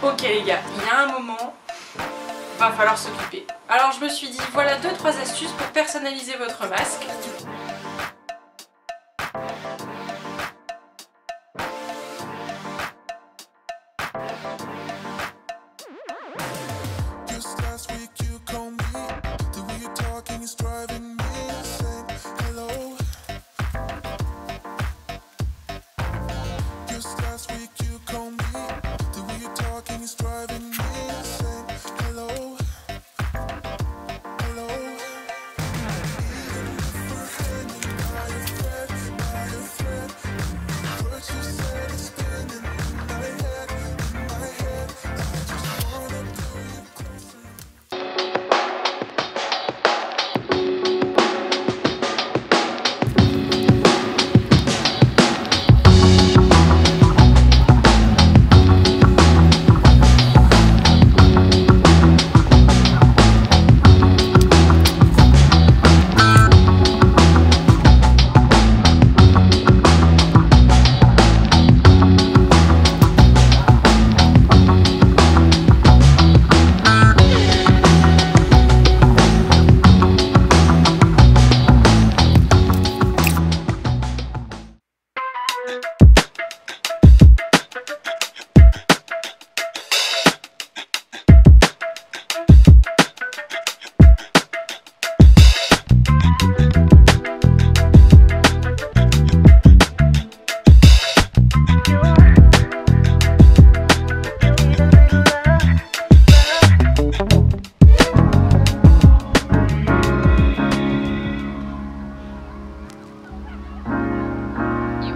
Ok les gars, il y a un moment, va falloir s'occuper. Alors je me suis dit, voilà 2-3 astuces pour personnaliser votre masque.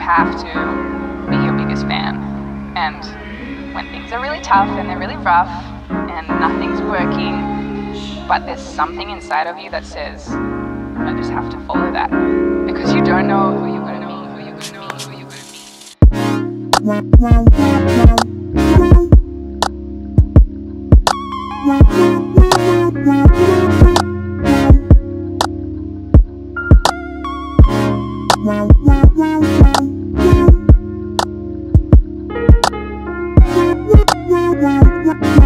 Have to be your biggest fan, and when things are really tough and they're really rough and nothing's working, but there's something inside of you that says I just have to follow that, because you don't know who you're going to be, who you're going to be, who you're going to be.